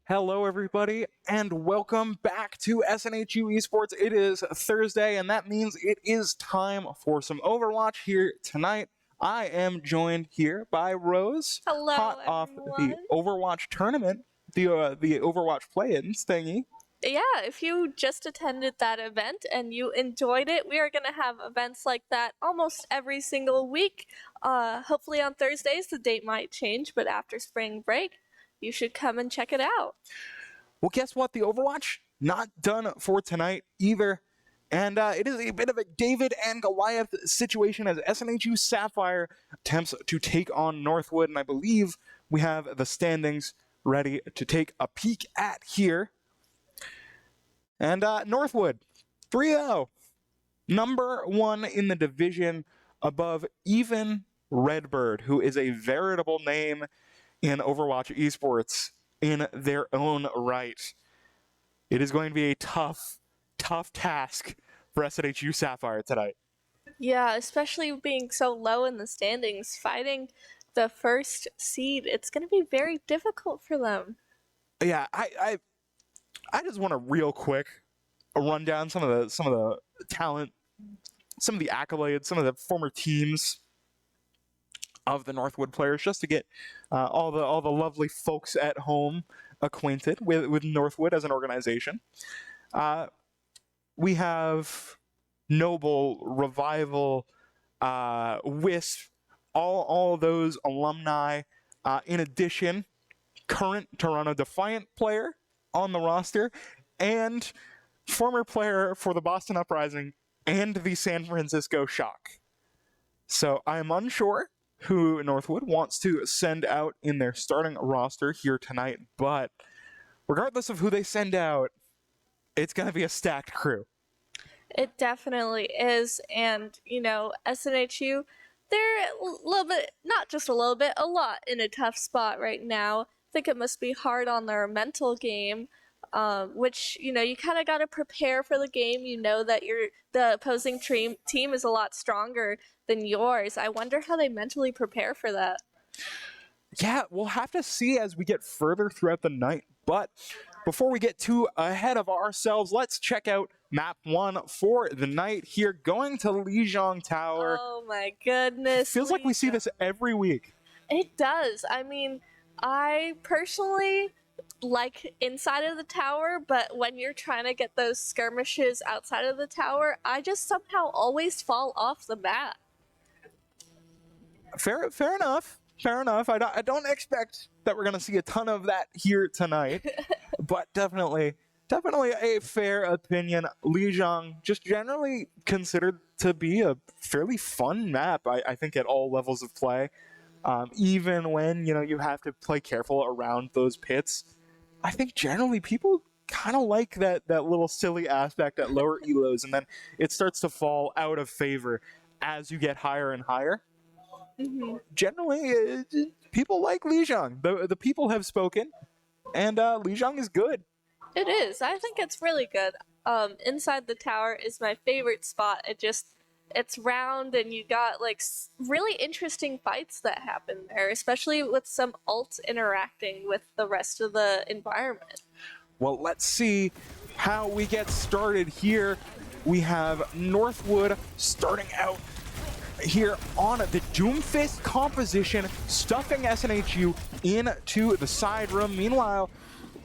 Hello, everybody, and welcome back to SNHU Esports. It is Thursday, and that means it is time for some Overwatch here tonight. I am joined here by Rose, Hello, hot off the Overwatch tournament, the Overwatch play-ins thingy. Yeah, if you just attended that event and you enjoyed it, we are going to have events like that almost every single week. Hopefully on Thursdays, the date might change, but after spring break, you should come and check it out. Well, guess what? The Overwatch not done for tonight either. And it is a bit of a David and Goliath situation as SNHU Sapphire attempts to take on Northwood. And I believe we have the standings ready to take a peek at here. And Northwood, 3-0. Number one in the division above even Redbird, who is a veritable name in Overwatch esports in their own right. It is going to be a tough task for SNHU Sapphire tonight. Yeah, especially being so low in the standings, fighting the first seed, it's going to be very difficult for them. Yeah, I just want to real quick run down some of the talent, some of the accolades, some of the former teams of the Northwood players, just to get all the lovely folks at home acquainted with Northwood as an organization. We have Noble, Revival, Wisp, all those alumni. In addition, current Toronto Defiant player on the roster, and former player for the Boston Uprising and the San Francisco Shock. So I'm unsure who Northwood wants to send out in their starting roster here tonight, but regardless of who they send out, it's going to be a stacked crew. It definitely is, and, you know, SNHU, they're a little bit, not just a little bit, a lot in a tough spot right now. I think it must be hard on their mental game, which, you know, you kind of got to prepare for the game. You know that the opposing team is a lot stronger than yours. I wonder how they mentally prepare for that. Yeah, we'll have to see as we get further throughout the night. But before we get too ahead of ourselves, let's check out map 1 for the night here, going to Lijiang Tower. Oh my goodness. Feels like we see this every week. It does. I mean, I personally like inside of the tower, but when you're trying to get those skirmishes outside of the tower, I just somehow always fall off the map. Fair enough. I don't expect that we're going to see a ton of that here tonight, but definitely a fair opinion. Lijiang, just generally considered to be a fairly fun map, I think, at all levels of play. Even when, you know, you have to play careful around those pits. I think generally people kind of like that little silly aspect at lower elos, and then it starts to fall out of favor as you get higher and higher. Mm-hmm. Generally, people like Lijiang. The people have spoken, and Lijiang is good. It is. I think it's really good. Inside the tower is my favorite spot. It's round, and you got like really interesting fights that happen there, especially with some ults interacting with the rest of the environment. Well, let's see how we get started here. We have Northwood starting out here on the Doomfist composition, stuffing SNHU into the side room. Meanwhile,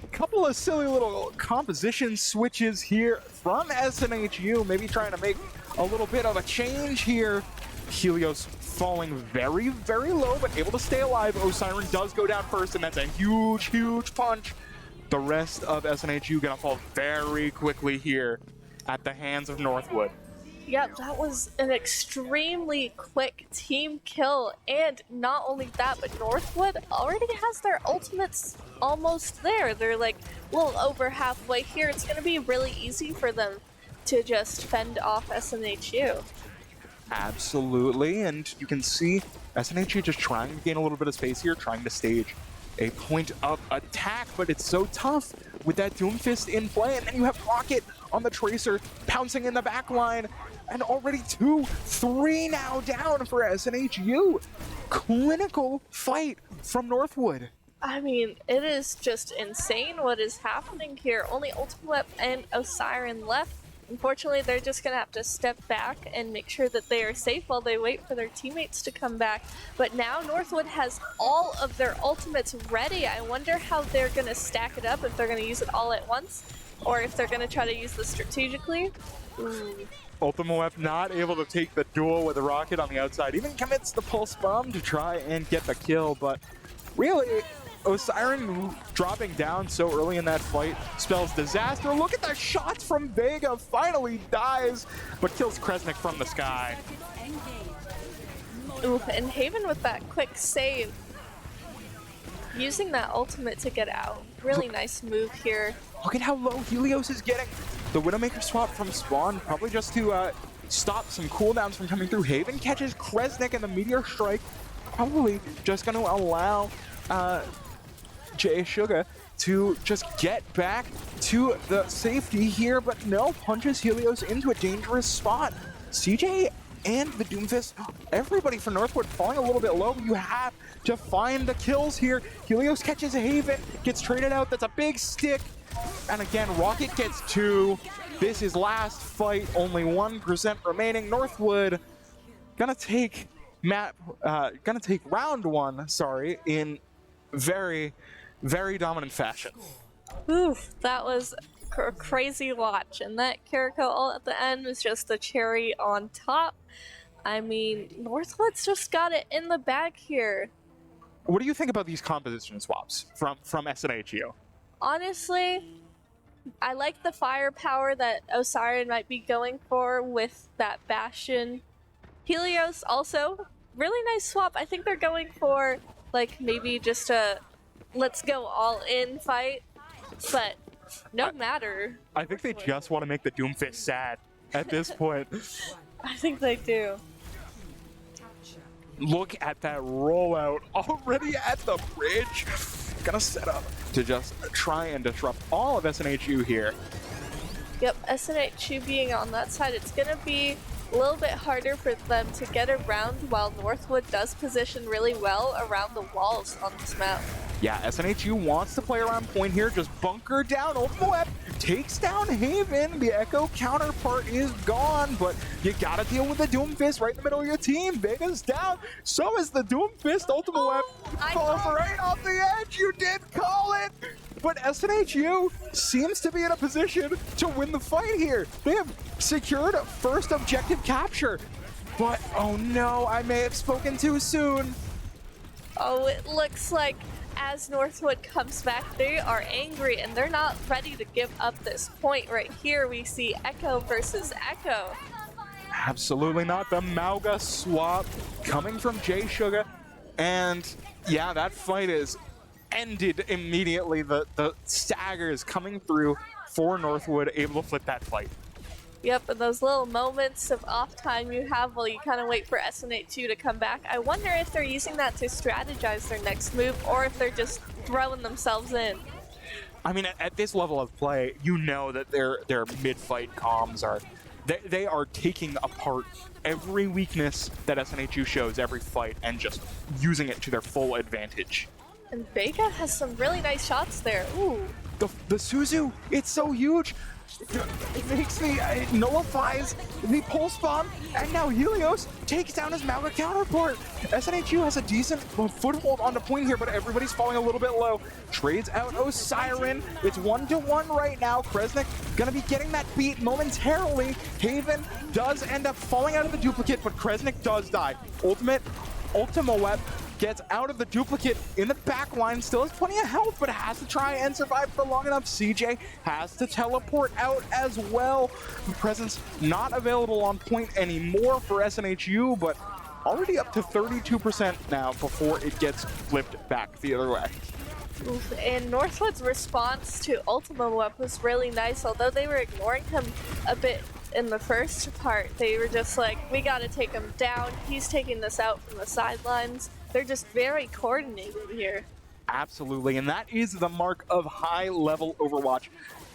a couple of silly little composition switches here from SNHU, maybe trying to make a little bit of a change here. Helios falling very, very low, but able to stay alive. Osiren does go down first, and that's a huge punch. The rest of SNHU gonna fall very quickly here at the hands of Northwood. Yep, that was an extremely quick team kill, and not only that, but Northwood already has their ultimates almost there. They're like a little over halfway here. It's going to be really easy for them to just fend off SNHU. Absolutely, and you can see SNHU just trying to gain a little bit of space here, trying to stage a point of attack, but it's so tough with that Doomfist in play, and then you have Rocket on the Tracer pouncing in the back line, and already 2-3 now down for SNHU. Clinical fight from Northwood. I mean, it is just insane what is happening here. Only Ultimate and Osiren left. Unfortunately, they're just gonna have to step back and make sure that they are safe while they wait for their teammates to come back. But now Northwood has all of their ultimates ready. I wonder how they're gonna stack it up, if they're gonna use it all at once, or if they're gonna try to use this strategically. Ooh. Ultimate not able to take the duel with a rocket on the outside. Even commits the pulse bomb to try and get the kill, but really, Osiren dropping down so early in that fight spells disaster. Look at the shots from Vega. Finally dies, but kills Kresnik from the sky. Ooh, and Haven with that quick save. Using that ultimate to get out. Really nice move here. Look at how low Helios is getting. The Widowmaker swap from spawn, probably just to stop some cooldowns from coming through. Haven catches Kresnik and the Meteor Strike. Probably just going to allow Jay Sugar to just get back to the safety here, but no, punches Helios into a dangerous spot. CJ and the Doomfist, everybody for Northwood falling a little bit low. You have to find the kills here. Helios catches Haven, gets traded out. That's a big stick. And again, Rocket gets 2. This is last fight, only 1% remaining. Northwood gonna take round 1, sorry, in very, very dominant fashion. Oof, that was a crazy watch, and that Kiriko ult at the end was just the cherry on top. I mean, Northwood's just got it in the bag here. What do you think about these composition swaps from SNHU? Honestly, I like the firepower that Osiren might be going for with that Bastion. Helios also, really nice swap. I think they're going for like maybe just a let's go all in fight, but no matter. I think they just want to make the Doomfist sad at this point. I think they do. Look at that rollout already at the bridge. Gonna set up to just try and disrupt all of SNHU here. Yep, SNHU being on that side, it's gonna be a little bit harder for them to get around, while Northwood does position really well around the walls on this map. Yeah, SNHU wants to play around point here, just bunker down. Ultimate takes down Haven. The Echo counterpart is gone, but you gotta deal with the Doomfist right in the middle of your team. Vega's down, so is the Doomfist. Ultimate falls right off the edge. You did call it! But SNHU seems to be in a position to win the fight here. They have secured first objective capture. But, oh no, I may have spoken too soon. Oh, it looks like as Northwood comes back, they are angry and they're not ready to give up this point. Right here, we see Echo versus Echo. Absolutely not. The Mauga swap coming from Jay Sugar. And yeah, that fight is ended immediately. The staggers coming through for Northwood, able to flip that fight. Yep, and those little moments of off time you have while you kind of wait for SNHU to come back. I wonder if they're using that to strategize their next move, or if they're just throwing themselves in. I mean, at this level of play, you know that their mid-fight comms are they are taking apart every weakness that SNHU shows every fight and just using it to their full advantage. And Vega has some really nice shots there. Ooh. The Suzu, it's so huge. It makes it nullifies the pulse bomb, and now Helios takes down his Mauga counterpart. SNHU has a decent foothold on the point here, but everybody's falling a little bit low. Trades out Osiren. It's 1-1 right now. Kresnik gonna be getting that beat momentarily. Haven does end up falling out of the duplicate, but Kresnik does die. Ultimate gets out of the duplicate in the back line, still has plenty of health, but has to try and survive for long enough. CJ has to teleport out as well. Presence not available on point anymore for SNHU, but already up to 32% now before it gets flipped back the other way. Oof, and Northwood's response to Ultima Web was really nice, although they were ignoring him a bit in the first part. They were just like, we gotta take him down. He's taking this out from the sidelines. They're just very coordinated here. Absolutely, and that is the mark of high-level Overwatch.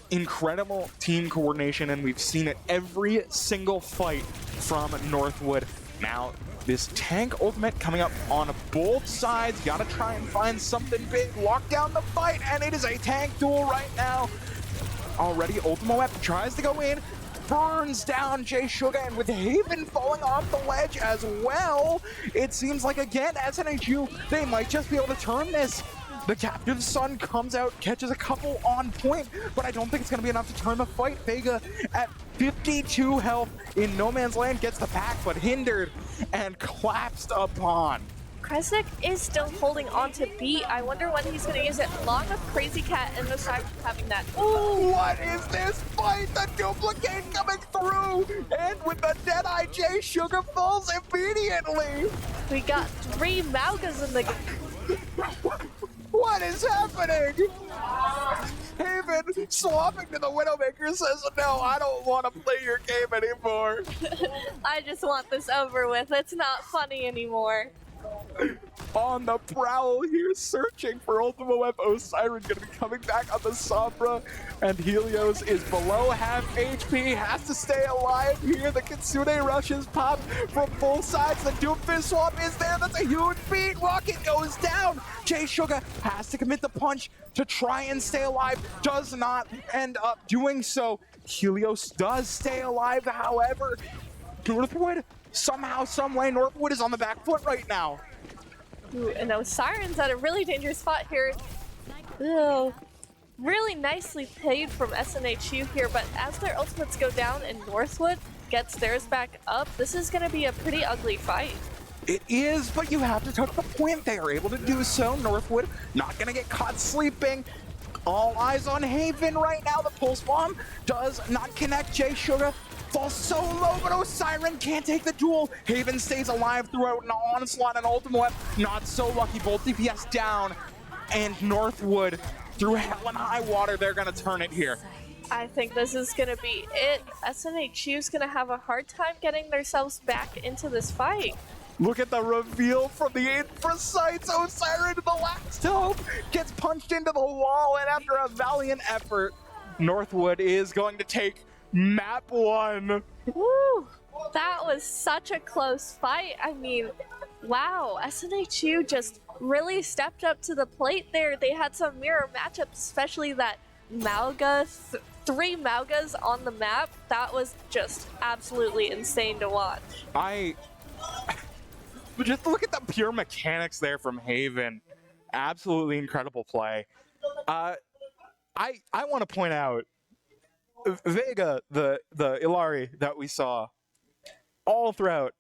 Incredible team coordination, and we've seen it every single fight from Northwood. Now, This tank ultimate coming up on both sides. Gotta try and find something big. Lock down the fight, and it is a tank duel right now. Already, Ultimo Web tries to go in. Burns down Jay Sugar, and with Haven falling off the ledge as well, it seems like, again, SNHU, they might just be able to turn this. The Captive Sun comes out, catches a couple on point, but I don't think it's going to be enough to turn the fight. Vega at 52 health in no man's land gets the back, but hindered and collapsed upon. Kresnik is still holding on to B. I wonder when he's going to use it. Long with Crazy Cat and the Siren having that. Ooh, what is this fight? The duplicate coming through, and with the Deadeye, Jay Sugar falls immediately. We got 3 Maugas in the game. What is happening? Haven swapping to the Widowmaker says, no, I don't want to play your game anymore. I just want this over with. It's not funny anymore. On the prowl here, searching for Ultimo F. Osiren gonna be coming back on the Sombra, and Helios is below half HP, has to stay alive here. The Kitsune rushes pop from both sides. The Doomfist swap is there. That's a huge beat. Rocket goes down. Jay Sugar has to commit the punch to try and stay alive. Does not end up doing so. Helios does stay alive, however. Northwood, somehow, someway, Northwood is on the back foot right now. Ooh, and Osiren's at a really dangerous spot here. Ugh. Really nicely played from SNHU here, but as their ultimates go down and Northwood gets theirs back up, this is going to be a pretty ugly fight. It is, but you have to touch the point. They are able to do so. Northwood not going to get caught sleeping. All eyes on Haven right now. The Pulse Bomb does not connect. Jay Sugar falls so low, but Osiren can't take the duel. Haven stays alive throughout an onslaught, and Ultimo not so lucky. Bolt DPS down, and Northwood, through hell and high water, they're going to turn it here. I think this is going to be it. SNHU is going to have a hard time getting themselves back into this fight. Look at the reveal from the infra sights. Osiren, the last hope, gets punched into the wall, and after a valiant effort, Northwood is going to take map 1. Woo! That was such a close fight. I mean, wow, SNHU just really stepped up to the plate there. They had some mirror matchups, especially that Mauga, 3 Maugas on the map. That was just absolutely insane to watch. Just look at the pure mechanics there from Haven. Absolutely incredible play. I want to point out Vega, the Illari that we saw all throughout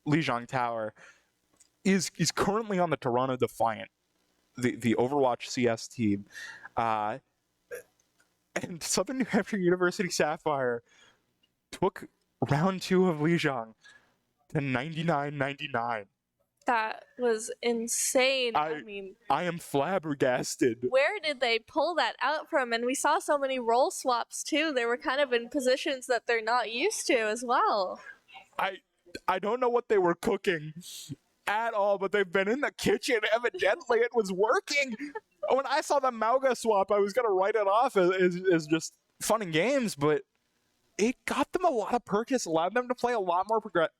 Lijiang Tower, is currently on the Toronto Defiant, the Overwatch CS team. And Southern New Hampshire University Sapphire took round 2 of Lijiang to 99-99. That was insane. I mean, I am flabbergasted. Where did they pull that out from? And we saw so many role swaps too. They were kind of in positions that they're not used to as well. I don't know what they were cooking at all, but they've been in the kitchen. Evidently, it was working. When I saw the Mauga swap, I was gonna write it off as just fun and games, but it got them a lot of purchase, allowed them to play a lot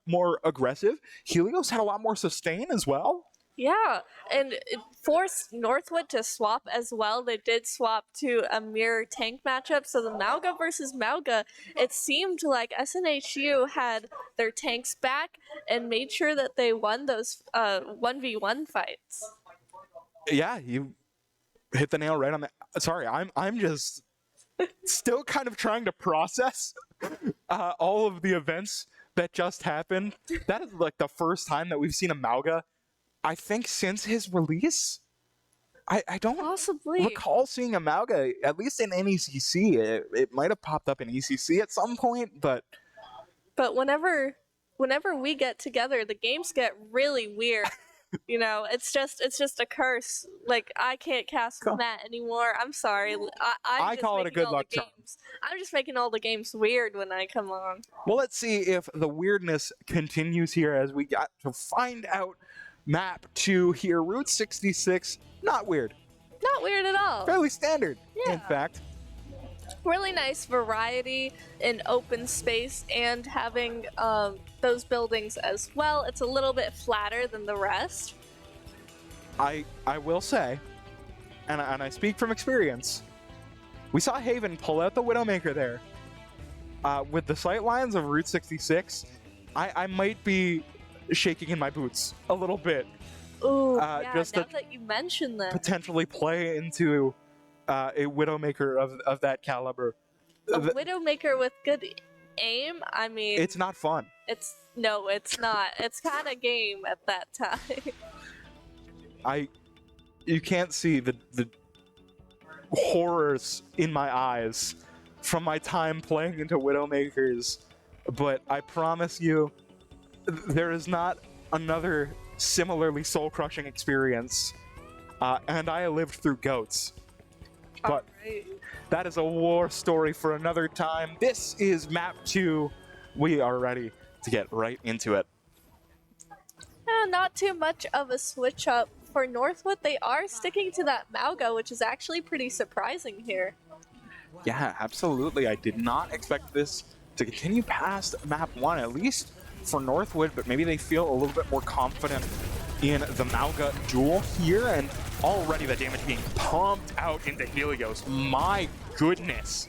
more aggressive. Helios had a lot more sustain as well. Yeah, and it forced Northwood to swap as well. They did swap to a mirror tank matchup, so the Mauga versus Mauga, it seemed like SNHU had their tanks back and made sure that they won those 1v1 fights. Yeah, you hit the nail right on the... Sorry, I'm just still kind of trying to process all of the events that just happened. That is like the first time that we've seen a Mauga, I think, since his release. I don't possibly recall seeing a Mauga, at least in NECC. It might have popped up in ECC at some point, but whenever we get together, the games get really weird. You know, it's just a curse. Like, I can't cast Matt anymore. I'm sorry. I call it a good luck charm. I'm just making all the games weird when I come on. Well, let's see if the weirdness continues here as we got to find out map 2 here. Route 66, not weird. Not weird at all. Fairly standard, Yeah. in fact. Really nice variety in open space and having those buildings as well. It's a little bit flatter than the rest. I will say, and I speak from experience, we saw Haven pull out the Widowmaker there. With the sight lines of Route 66, I might be shaking in my boots a little bit. Ooh, yeah, just now that you mention that. Potentially play into a Widowmaker of that caliber. A Widowmaker with good aim? I mean... It's not fun. No, it's not. It's kind of game at that time. You can't see the horrors in my eyes from my time playing into Widowmakers, but I promise you, there is not another similarly soul-crushing experience, and I lived through goats. But that is a war story for another time. This is map 2. We are ready to get right into it. Not too much of a switch up for Northwood. They are sticking to that Mauga, which is actually pretty surprising here. Yeah, absolutely. I did not expect this to continue past map 1, at least for Northwood, but maybe they feel a little bit more confident in the Mauga duel here, and already the damage being pumped out into Helios. My goodness.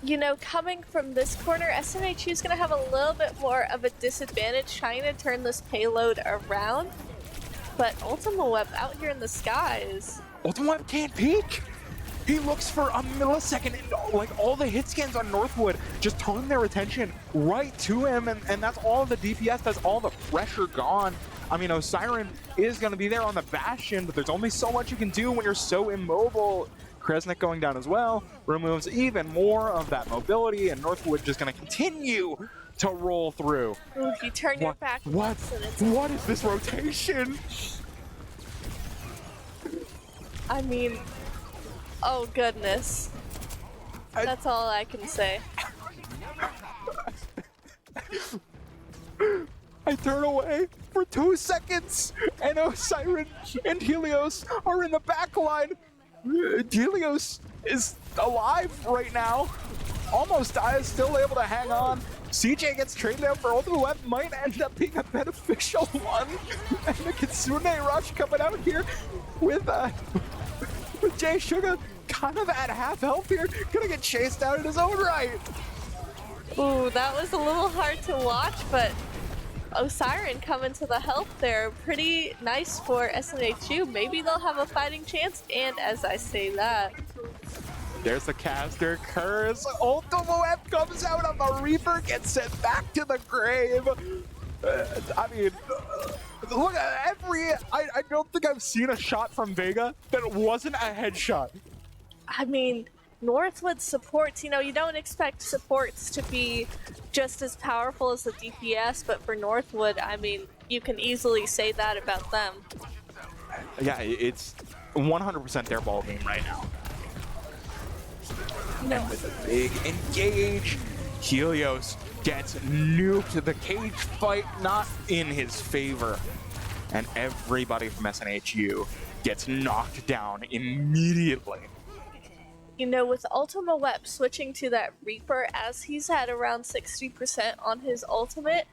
You know, coming from this corner, SNHU is going to have a little bit more of a disadvantage trying to turn this payload around, but Ultima Web out here in the skies. Ultima Web can't peek. He looks for a millisecond, and like all the hit scans on Northwood just turn their attention right to him, and that's all the DPS, that's all the pressure gone. I mean, Osiren is going to be there on the Bastion, but there's only so much you can do when you're so immobile. Kresnik going down as well removes even more of that mobility, and Northwood just going to continue to roll through. Ooh, if you turn your back What is this rotation? I mean, oh goodness. That's all I can say. I turn away for 2 seconds, and Osiren and Helios are in the back line. Helios is alive right now. Almost dies, still able to hang on. CJ gets traded out for Ultima Web, might end up being a beneficial one. And the Kitsune Rush coming out here with Jay Suga kind of at half health here. Gonna get chased out in his own right. Ooh, that was a little hard to watch, but Osiren coming to the help there. Pretty nice for SNHU. Maybe they'll have a fighting chance, and as I say that... There's the caster curse. Ultima Web comes out on the Reaper, gets sent back to the grave. I mean, look at I don't think I've seen a shot from Vega that wasn't a headshot. I mean, Northwood supports, you know, you don't expect supports to be just as powerful as the DPS, but for Northwood, I mean, you can easily say that about them. Yeah, it's 100% their ball game right now. No. And with a big engage, Helios gets nuked. The cage fight not in his favor. And everybody from SNHU gets knocked down immediately. You know, with Ultima Web switching to that Reaper, as he's had around 60% on his ultimate,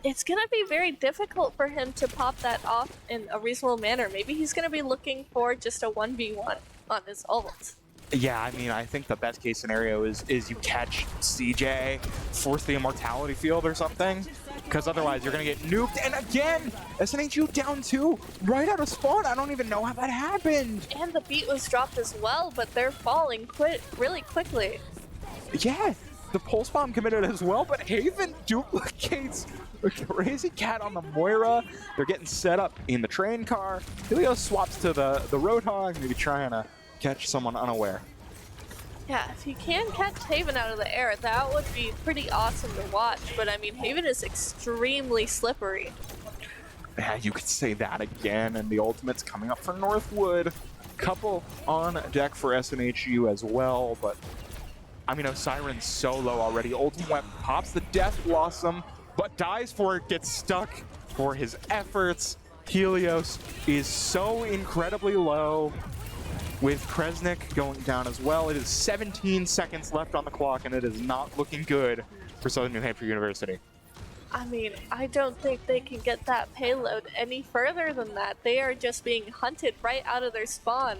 it's going to be very difficult for him to pop that off in a reasonable manner. Maybe he's going to be looking for just a 1v1 on his ult. Yeah, I mean, I think the best case scenario is you catch CJ, force the immortality field or something, because otherwise you're going to get nuked. And again, SNHU down 2, right out of spawn. I don't even know how that happened. And the beat was dropped as well, but they're falling really quickly. Yeah, the pulse bomb committed as well, but Haven duplicates the crazy cat on the Moira. They're getting set up in the train car. Helios swaps to the Roadhog, maybe trying to catch someone unaware. Yeah, if you can catch Haven out of the air, that would be pretty awesome to watch, but I mean, Haven is extremely slippery. Yeah, you could say that again, and the ultimate's coming up for Northwood. Couple on deck for SNHU as well, but I mean, Osiren's so low already. Ultimate Web pops the Death Blossom, but dies for it, gets stuck for his efforts. Helios is so incredibly low. with Kresnik going down as well. It is 17 seconds left on the clock, and it is not looking good for Southern New Hampshire University. I mean, I don't think they can get that payload any further than that. They are just being hunted right out of their spawn.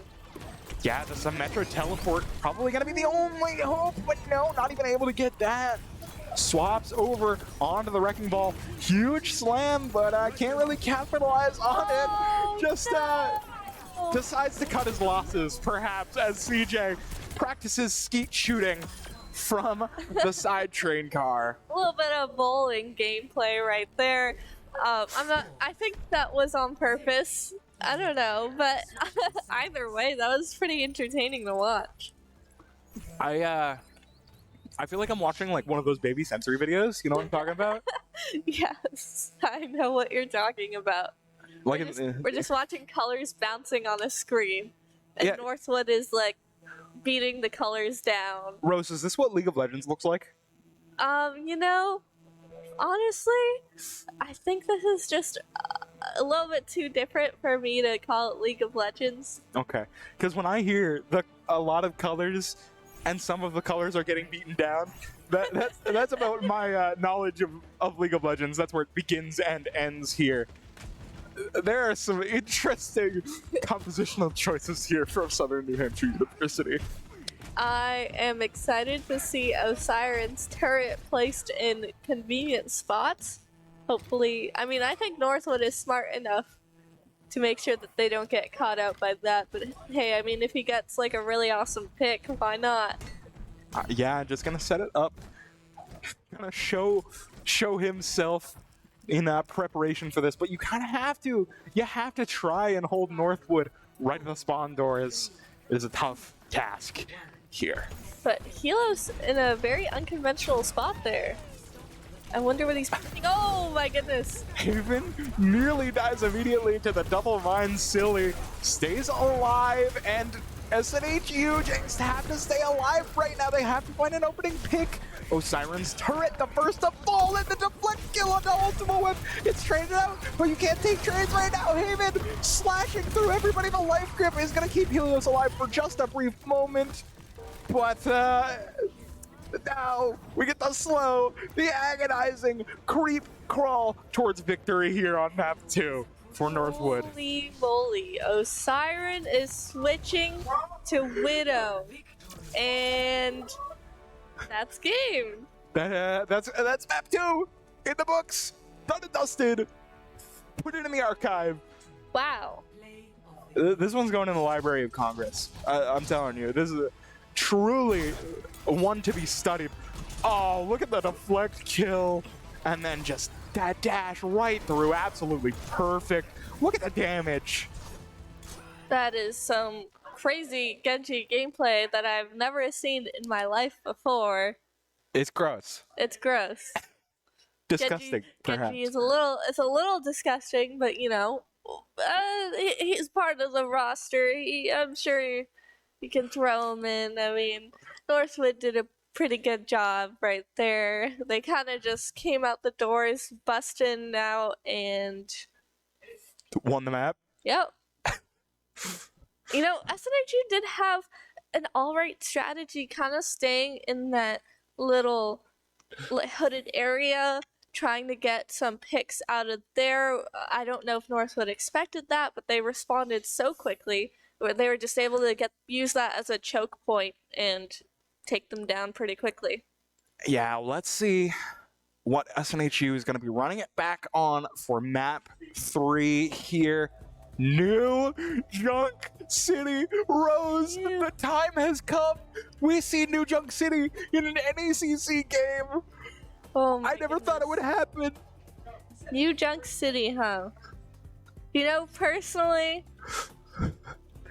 Yeah, the Symmetra teleport probably going to be the only hope, but no, not even able to get that. Swaps over onto the Wrecking Ball. Huge slam, but can't really capitalize on it. Just decides to cut his losses, perhaps, as CJ practices skeet shooting from the side train car. A little bit of bowling gameplay right there. I think that was on purpose. I don't know, but either way, that was pretty entertaining to watch. I feel like I'm watching like one of those baby sensory videos. You know what I'm talking about? Yes, I know what you're talking about. Like we're just watching colors bouncing on a screen, and yeah. Northwood is like beating the colors down. Rose, is this what League of Legends looks like? You know, honestly, I think this is just a little bit too different for me to call it League of Legends. Okay, because when I hear a lot of colors and some of the colors are getting beaten down, that's about my knowledge of League of Legends. That's where it begins and ends here. There are some interesting compositional choices here from Southern New Hampshire University. I am excited to see Osiren's turret placed in convenient spots. Hopefully, I mean, I think Northwood is smart enough to make sure that they don't get caught out by that. But hey, I mean, if he gets like a really awesome pick, why not? Yeah, just gonna set it up. Gonna show himself in preparation for this, but you kind of have to. You have to try and hold Northwood right in the spawn doors. It is a tough task here. But Hilo's in a very unconventional spot there. I wonder what he's thinking. Oh my goodness! Haven nearly dies immediately to the double vine silly. Stays alive, and SNHU just have to stay alive right now. They have to find an opening pick. Osiren's turret, the first to fall, and the deflect kill on the ultimate whip. It's traded out, but you can't take trades right now. Haven slashing through everybody. The life grip is going to keep Helios alive for just a brief moment. But now we get the slow, the agonizing creep crawl towards victory here on map 2 for Northwood. Holy moly. Osiren is switching to Widow. And that's game. That's map 2 in the books. Done and dusted. Put it in the archive. Wow. This one's going in the Library of Congress. I'm telling you, this is truly one to be studied. Oh, look at the deflect kill. And then just that dash right through. Absolutely perfect. Look at the damage. That is some crazy Genji gameplay that I've never seen in my life before. It's gross. It's gross. Disgusting, perhaps. Genji is it's a little disgusting, but you know, he's part of the roster. I'm sure you can throw him in. I mean, Northwood did a pretty good job right there. They kind of just came out the doors, busting out, and won the map. Yep. You know, SNHU did have an alright strategy, kind of staying in that little hooded area, trying to get some picks out of there. I don't know if Northwood expected that, but they responded so quickly where they were just able to use that as a choke point and take them down pretty quickly. Yeah, let's see what SNHU is going to be running it back on for map 3 here. New Junk City Rose. The time has come. We see New Junk City in an NECC game. Oh my I never thought it would happen. New Junk City, huh? You know, personally,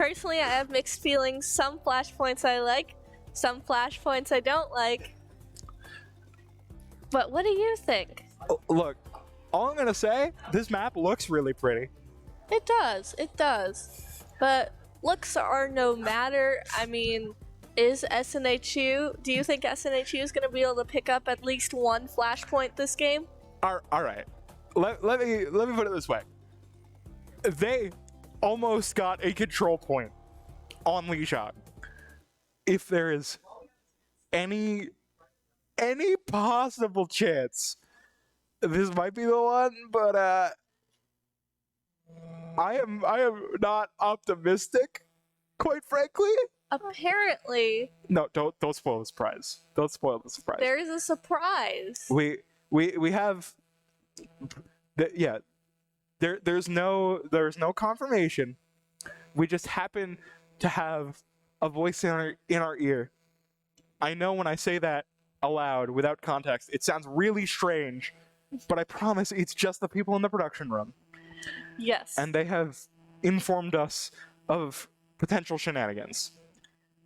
I have mixed feelings. Some flashpoints I like, some flashpoints I don't like. But what do you think? Oh, look, all I'm gonna say, this map looks really pretty. It does. But looks are no matter. I mean, is SNHU, do you think SNHU is going to be able to pick up at least one flashpoint this game? All right. Let me put it this way. They almost got a control point on Lee Shot. If there is any possible chance, this might be the one, but I am not optimistic, quite frankly. Apparently, No, don't spoil the surprise. Don't spoil the surprise. there is a surprise. We have yeah. There's no confirmation. We just happen to have a voice in our ear. I know when I say that aloud without context, it sounds really strange, but I promise it's just the people in the production room. Yes. And they have informed us of potential shenanigans.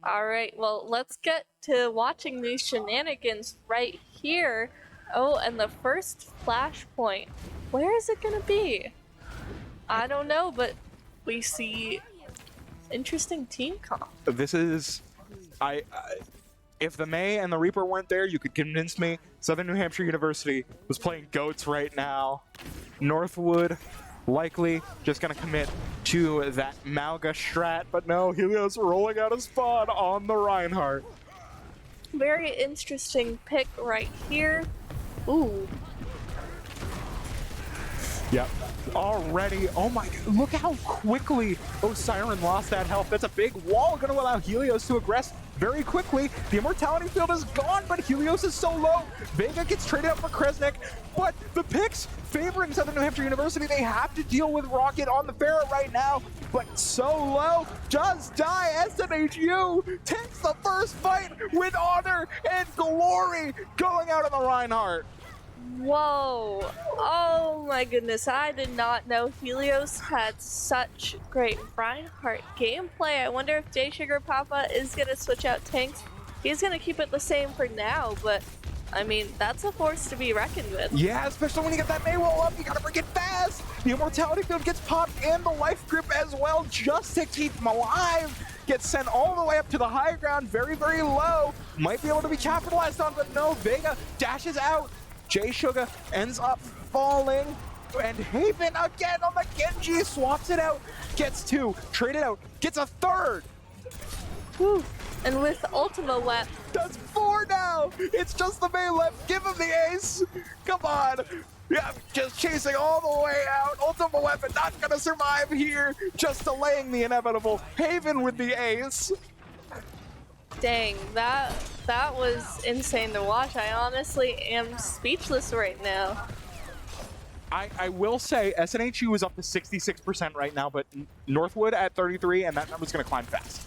All right, well, let's get to watching these shenanigans right here. Oh, and the first flashpoint. Where is it gonna be? I don't know, but we see interesting team comp. This is, if the May and the Reaper weren't there, you could convince me Southern New Hampshire University was playing goats right now. Northwood likely just gonna commit to that Malga strat, but no, Helios rolling out a spawn on the Reinhardt. Very interesting pick right here. Ooh. Yep. Already, oh my, look how quickly Osiren lost that health. That's a big wall, gonna allow Helios to aggress very quickly. The Immortality field is gone, but Helios is so low. Vega gets traded up for Kresnik, but the picks favoring Southern New Hampshire University. They have to deal with Rocket on the Ferret right now, but so low, does die. SNHU takes the first fight with honor and glory, going out on the Reinhardt. Whoa. Oh my goodness. I did not know Helios had such great Reinhardt gameplay. I wonder if J Sugar Papa is going to switch out tanks. He's going to keep it the same for now, but I mean, that's a force to be reckoned with. Yeah, especially when you get that May wall up, you gotta bring it fast. The Immortality field gets popped and the life grip as well, just to keep him alive. Gets sent all the way up to the high ground, very, very low. Might be able to be capitalized on, but no, Vega dashes out. J Sugar ends up falling, and Haven again on the Genji swaps it out, gets two, traded out, gets a third. Whew. And with Ultima Wet, That's four now. It's just the May left. Give him the ace. Come on. Yeah, just chasing all the way out. Ultimate Weapon not gonna survive here. Just delaying the inevitable. Haven with the ace. dang, that was insane to watch. I honestly am speechless right now. I will say SNHU is up to 66% right now, but Northwood at 33, and that number's gonna climb fast.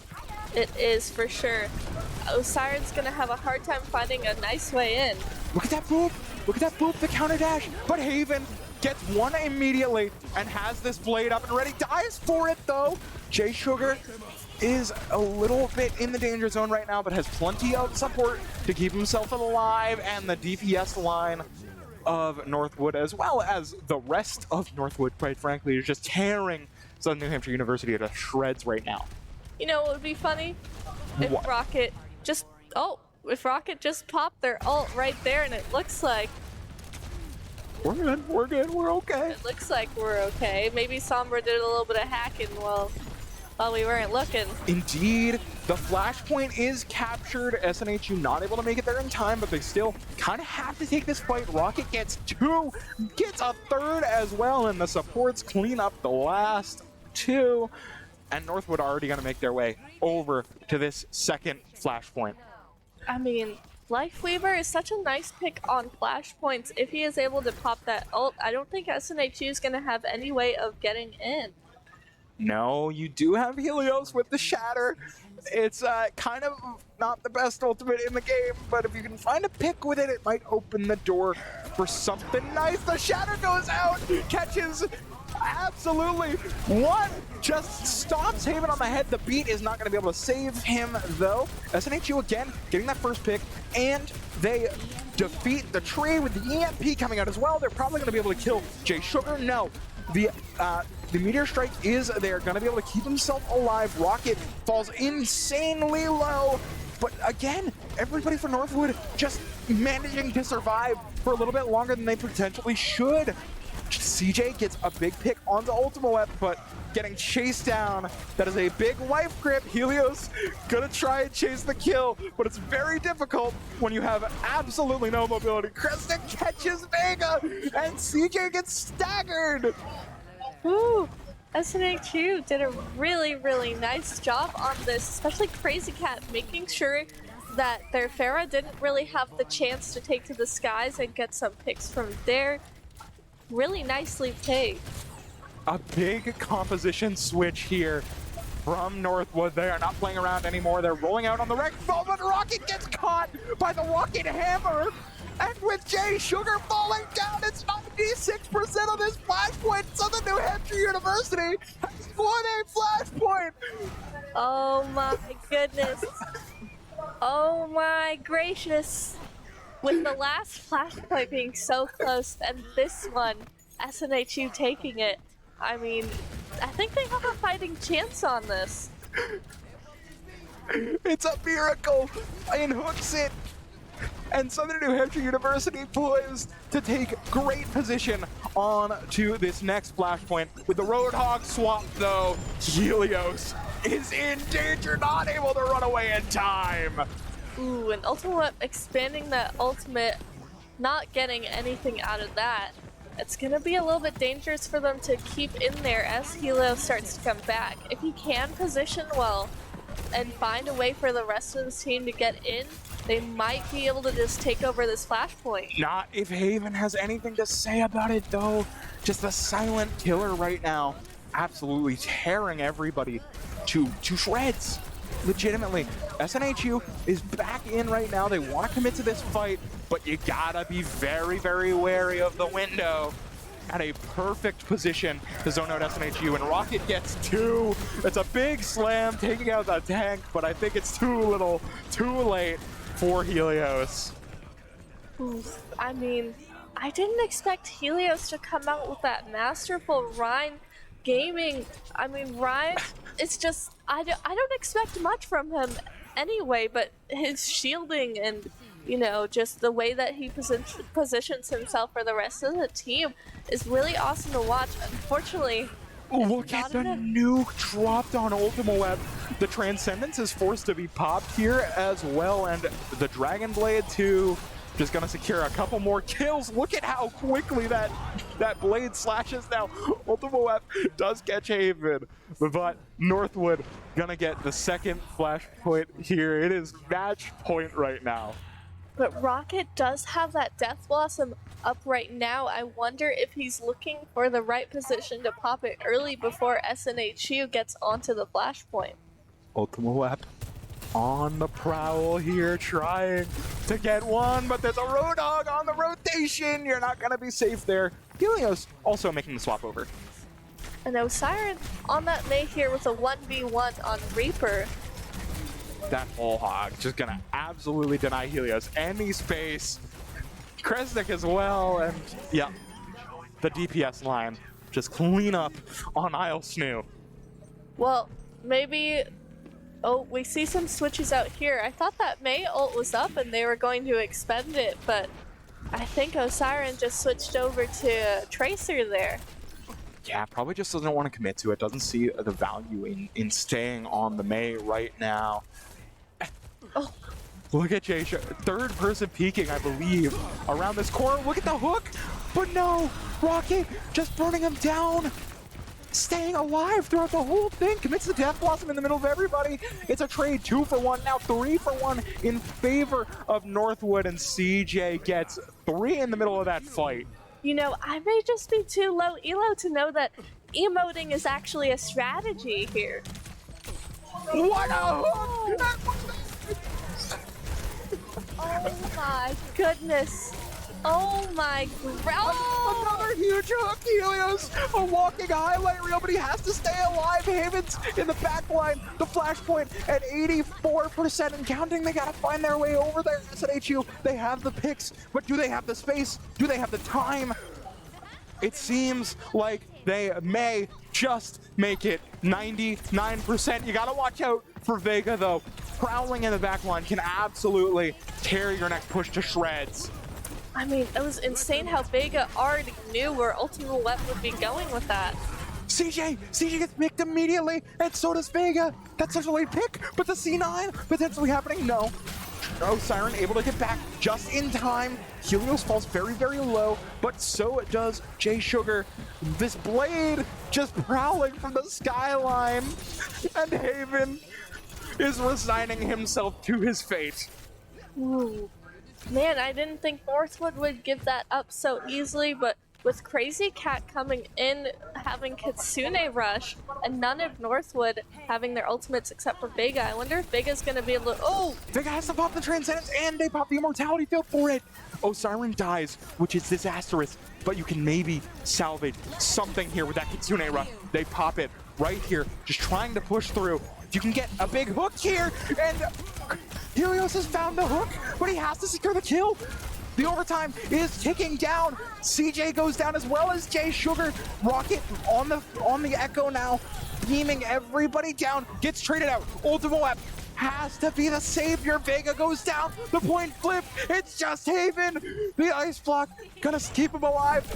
It is for sure. Osiren's gonna have a hard time finding a nice way in. Look at that boop! Look at that boop, the counter dash! But Haven gets one immediately and has this blade up and ready. Dies for it though! J Sugar is a little bit in the danger zone right now, but has plenty of support to keep himself alive, and the DPS line of Northwood, as well as the rest of Northwood, quite frankly, is just tearing Southern New Hampshire University to shreds right now. You know what would be funny? If What? Rocket just popped their ult right there, and it looks like We're good, we're good, we're okay. we're okay. Maybe Sombra did a little bit of hacking while we weren't looking. Indeed, the flashpoint is captured. SNHU not able to make it there in time, but they still kind of have to take this fight. Rocket gets two, gets a third as well, and the supports clean up the last two. And Northwood are already going to make their way over to this second flashpoint. I mean, Lifeweaver is such a nice pick on flashpoints. If he is able to pop that ult, I don't think SNHU is going to have any way of getting in. No, you do have Helios with the Shatter. It's kind of not the best ultimate in the game, but if you can find a pick with it, it might open the door for something nice. The Shatter goes out, catches absolutely one, just stops Haven on the head. The beat is not going to be able to save him, though. SNHU again getting that first pick, and they defeat the tree with the EMP coming out as well. They're probably going to be able to kill J Sugar. No, the Meteor Strike is there, going to be able to keep himself alive. Rocket falls insanely low, but again, everybody for Northwood just managing to survive for a little bit longer than they potentially should. CJ gets a big pick onto Ultimate, but getting chased down. That is a big life grip. Helios gonna try and chase the kill, but it's very difficult when you have absolutely no mobility. Cresta catches Vega, and CJ gets staggered. Ooh, SNHU did a really, really nice job on this, especially Crazy Cat, making sure that their Pharah didn't really have the chance to take to the skies and get some picks from there. Really nicely played. A big composition switch here from Northwood. They are not playing around anymore. They're rolling out on the wreck. But Rocket gets caught by the Rocket Hammer. And with Jay Sugar falling down, it's 96% of this flashpoint. So the New Hampshire University has won a flashpoint. Oh my goodness. Oh my gracious. With the last flashpoint being so close and this one, SNHU taking it. I mean, I think they have a fighting chance on this. It's a miracle. Ian hooks it. And Southern New Hampshire University poised to take great position on to this next flashpoint. With the Roadhog swap though, Helios is in danger, not able to run away in time. Ooh, and Ultimate expanding that ultimate, not getting anything out of that. It's gonna be a little bit dangerous for them to keep in there as Helios starts to come back. If he can position well and find a way for the rest of the team to get in, they might be able to just take over this flashpoint. Not if Haven has anything to say about it though. Just a silent killer right now. Absolutely tearing everybody to shreds. Legitimately, SNHU is back in right now. They want to commit to this fight, but you gotta be very, very wary of the window. At a perfect position to zone out SNHU, and Rocket gets two. It's a big slam, taking out the tank, but I think it's too late for Helios. Oof, I mean, I didn't expect Helios to come out with that masterful Ryan gaming. I mean, Ryan, it's just, I don't expect much from him anyway, but his shielding and, you know, just the way that he positions himself for the rest of the team is really awesome to watch. Unfortunately, look at the nuke dropped on Ultimate Web. The Transcendence is forced to be popped here as well, and the Dragon Blade too. Just gonna secure a couple more kills. Look at how quickly that blade slashes now. Ultimate Web does catch Haven, but Northwood gonna get the second flashpoint here. It is match point right now. But Rocket does have that Death Blossom up right now. I wonder if he's looking for the right position to pop it early before SNHU gets onto the flashpoint. Ultimate Web on the prowl here, trying to get one, but there's a Roadhog on the rotation. You're not gonna be safe there. Helios also making the swap over. And Osiren on that May here with a 1v1 on Reaper. That whole hog just gonna absolutely deny Helios any space. Kresnik as well, and yeah, the DPS line just clean up on Isle Snoo. Well, maybe. Oh, we see some switches out here. I thought that May ult was up and they were going to expend it, but I think Osiren just switched over to Tracer there. Yeah, probably just doesn't want to commit to it. Doesn't see the value in staying on the May right now. Oh. Look at Jay, third person peeking, I believe, around this corner. Look at the hook, but no, Rocket just burning him down. Staying alive throughout the whole thing, commits the Death Blossom in the middle of everybody. It's a trade, 2 for 1, now 3 for 1 in favor of Northwood, and CJ gets 3 in the middle of that fight. You know, I may just be too low elo to know that emoting is actually a strategy here. What a hook! Oh my goodness. Oh my Another huge hook, Helios! A walking highlight reel, but he has to stay alive. Haven's in the back line, the flashpoint at 84% and counting. They gotta find their way over there. SNHU, they have the picks, but do they have the space? Do they have the time? It seems like they may just make it 99%. You gotta watch out for Vega though. Prowling in the back line can absolutely tear your next push to shreds. I mean, it was insane how Vega already knew where Ultimate Weapon would be going with that. CJ gets picked immediately, and so does Vega. That's such a late pick, but the C9 potentially happening. No. Oh, Siren able to get back just in time. Helios falls very, very low, but so does Jay Sugar. This blade just prowling from the skyline, and Haven is resigning himself to his fate. Ooh. Man, I didn't think Northwood would give that up so easily, but with Crazy Cat coming in, having Kitsune rush, and none of Northwood having their ultimates except for Vega, I wonder if Vega's gonna be able to. Oh! Vega has to pop the Transcendence, and they pop the Immortality Field for it. Oh, Siren dies, which is disastrous, but you can maybe salvage something here with that Kitsune rush. They pop it right here, just trying to push through. If you can get a big hook here, and Helios has found the hook, but he has to secure the kill. The overtime is ticking down. CJ goes down as well as Jay Sugar. Rocket on the Echo now, beaming everybody down. Gets traded out. Ultimate Weapon has to be the savior. Vega goes down. The point flip. It's just Haven. The ice block gonna keep him alive,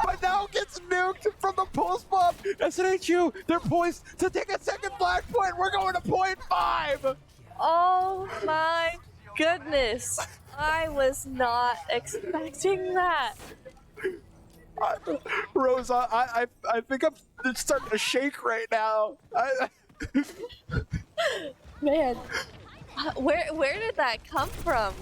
but now gets nuked from the pulse bomb. SNHU, they're poised to take a second black point. We're going to point 5. Oh my goodness. I was not expecting that. Rose, I think I'm starting to shake right now. Man, where did that come from?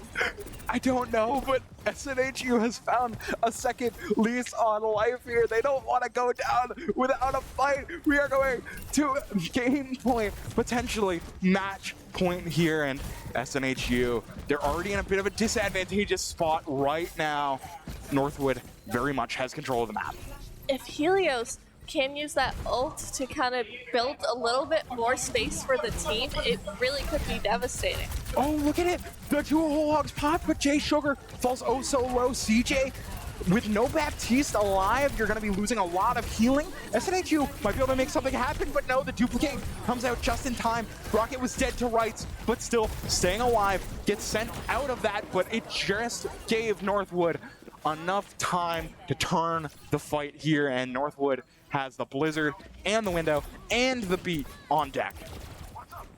I don't know, but SNHU has found a second lease on life here. They don't want to go down without a fight. We are going to game point, potentially match point here, and SNHU, they're already in a bit of a disadvantageous spot right now. Northwood very much has control of the map. If Helios can use that ult to kind of build a little bit more space for the team, it really could be devastating. Oh, look at it! The 2 whole hogs pop, but Jay Sugar falls oh so low. CJ, with no Baptiste alive, you're going to be losing a lot of healing. SNHU might be able to make something happen, but no, the duplicate comes out just in time. Rocket was dead to rights, but still staying alive. Gets sent out of that, but it just gave Northwood enough time to turn the fight here, and Northwood has the Blizzard and the Window and the Beat on deck.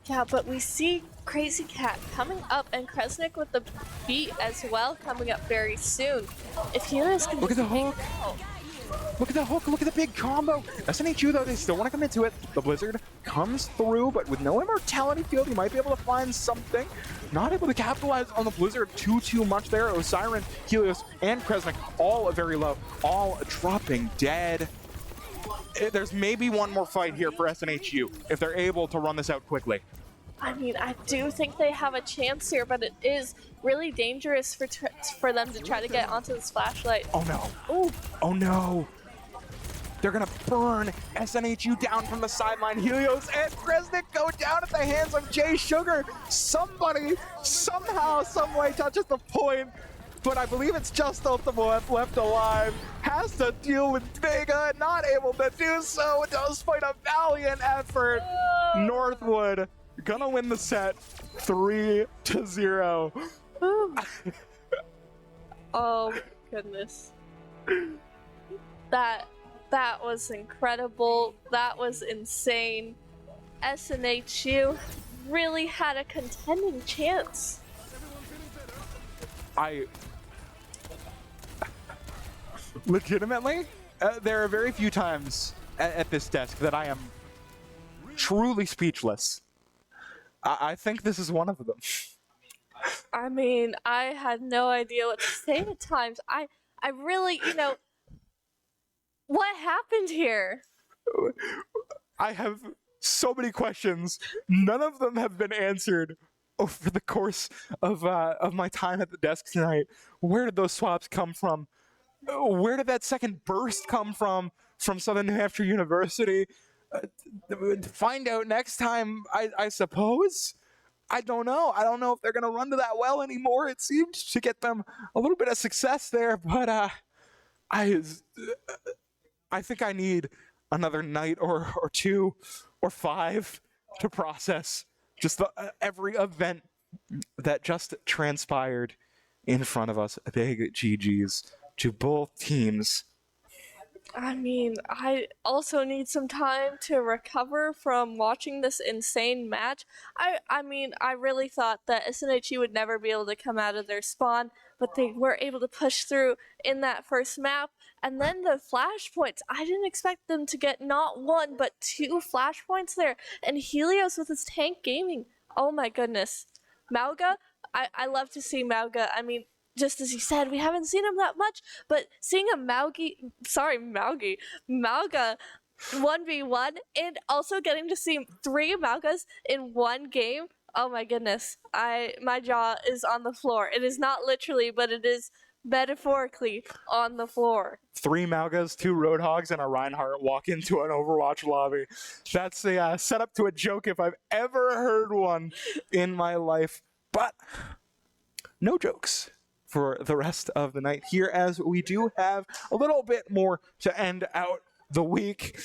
Yeah, but we see Crazy Cat coming up, and Kresnik with the Beat as well coming up very soon. If Helios can Look at the hook. Look at the hook. Look at the big combo. SNHU, though, they still want to come into it. The Blizzard comes through, but with no Immortality Field, you might be able to find something. Not able to capitalize on the Blizzard too much there. Osiren, Helios, and Kresnik all very low, all dropping dead. There's maybe one more fight here for SNHU if they're able to run this out quickly. I mean, I do think they have a chance here, but it is really dangerous for them to try to get onto this flashlight. Oh no. Ooh. Oh no. They're gonna burn SNHU down from the sideline. Helios and Kresnik go down at the hands of Jay Sugar. Somebody, somehow, someway touches the point, but I believe it's just Ultimate left alive. Has to deal with Vega, not able to do so despite a valiant effort. Northwood gonna win the set 3-0. Oh goodness. That was incredible. That was insane. SNHU really had a contending chance. Legitimately, there are very few times at this desk that I am truly speechless. I think this is one of them. I mean, I had no idea what to say at times. I really, what happened here? I have so many questions. None of them have been answered over the course of my time at the desk tonight. Where did those swaps come from? Where did that second burst come from Southern New Hampshire University? Find out next time, I suppose. I don't know. I don't know if they're going to run to that well anymore. It seemed to get them a little bit of success there, but I think I need another night or 2 or 5 to process just every event that just transpired in front of us. Big GG's to both teams. I mean, I also need some time to recover from watching this insane match. I mean, I really thought that SNHU would never be able to come out of their spawn, but they were able to push through in that first map. And then the flashpoints, I didn't expect them to get not one, but 2 flashpoints there. And Helios with his tank gaming. Oh my goodness. Mauga, I love to see Mauga. I mean, just as you said, we haven't seen him that much, but seeing a Mauga 1v1 and also getting to see 3 Maugas in one game, oh my goodness, my jaw is on the floor. It is not literally, but it is metaphorically on the floor. 3 Maugas, 2 Roadhogs, and a Reinhardt walk into an Overwatch lobby. That's a setup to a joke if I've ever heard one in my life. But no jokes for the rest of the night here, as we do have a little bit more to end out the week.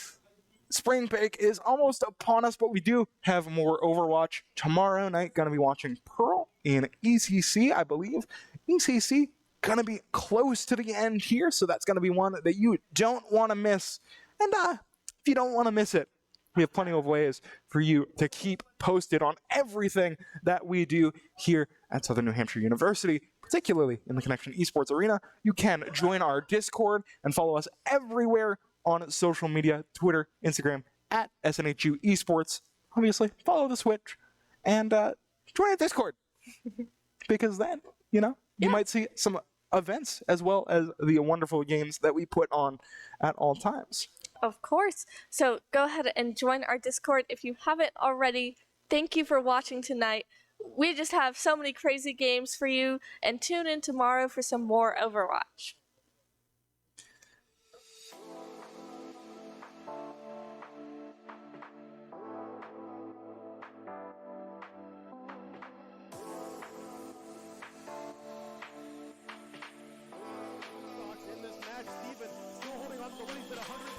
Spring break is almost upon us, but we do have more Overwatch tomorrow night. Gonna be watching Pearl in ECC, I believe. ECC gonna be close to the end here, so that's gonna be one that you don't want to miss. And if you don't want to miss it, we have plenty of ways for you to keep posted on everything that we do here at Southern New Hampshire University, particularly in the Connection Esports Arena. You can join our Discord and follow us everywhere on social media, Twitter, Instagram, at SNHU Esports. Obviously, follow the Switch and join our Discord. Because then, you might see some events as well as the wonderful games that we put on at all times. Of course. So go ahead and join our Discord if you haven't already. Thank you for watching tonight. We just have so many crazy games for you, and tune in tomorrow for some more Overwatch. In this match, Steven still holding on to the lead at 100.